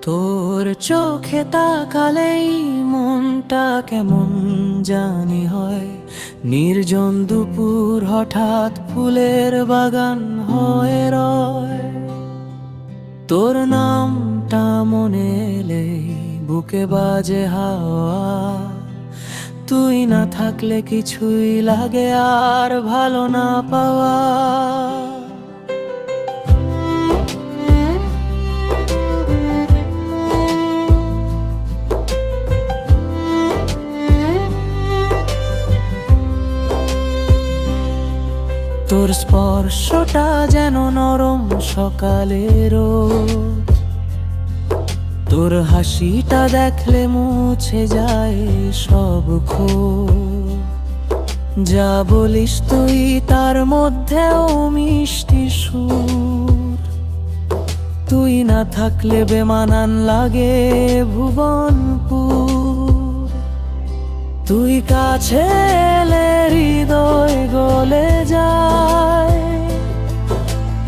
তোর চোখে তাকালেই মনটা কেমন জানি হয়। নির্জন দুপুর হঠাৎ ফুলের বাগান হয়ে রয়। তোর নামটা মনে এলেই বুকে বাজে হাওয়া। তুই না থাকলে কিছুই লাগে আর ভালো না পাওয়া। তোর স্পর্শটা যেন নরম সকালের রোদ। তোর হাসিটা দেখলে মুছে যায় সব ক্ষোভ। যা বলিস তুই তার মধ্যেও মিষ্টি সুর। তুই না থাকলে বেমানান লাগে ভুবনপুর। তুই কাছে এলে হৃদয় গলে যায়।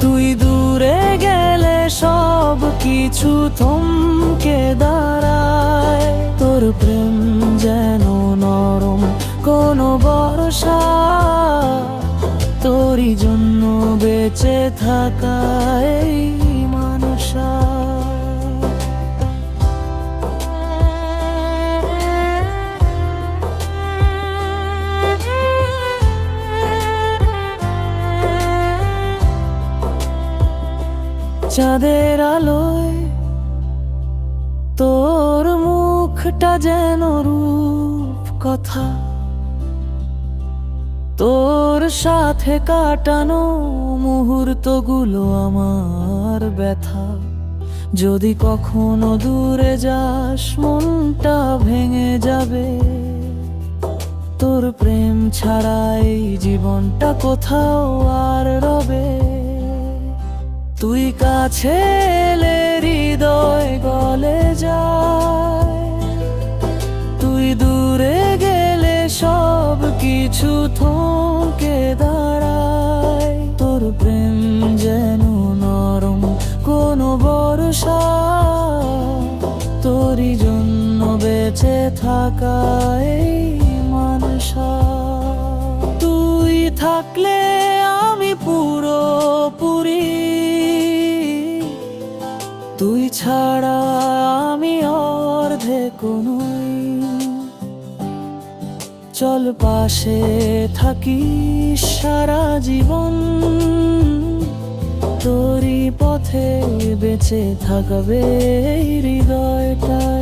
তুই দূরে গেলে সব কিছু থমকে দাঁড়ায়। তোর প্রেম যেন নরম কোনো বর্ষা। তোরই জন্য বেঁচে থাকা এই মানসা। চাঁদের আলোয় তোর মুখটা যেন রূপ কথা। তোর সাথে কাটানো মুহূর্তগুলো আমার ব্যথা। যদি কখনো দূরে যাস মনটা ভেঙে যাবে। তোর প্রেম ছাড়া এই জীবনটা কোথাও আর রবে। তুই কাছে এলে হৃদয় গলে যায়। তুই দূরে গেলে সব কিছু থমকে দাঁড়ায়। তোর প্রেম যেন নরম কোনো বর্ষা। তোরই জন্য বেঁচে থাকা এই মানসা। তুই থাকলে আমি পুরোপুরি। তুই ছাড়া আমি অর্ধেক নই। চল পাশে থাকি সারা জীবন। তোরই পথে বেঁচে থাকবে এই হৃদয়টা।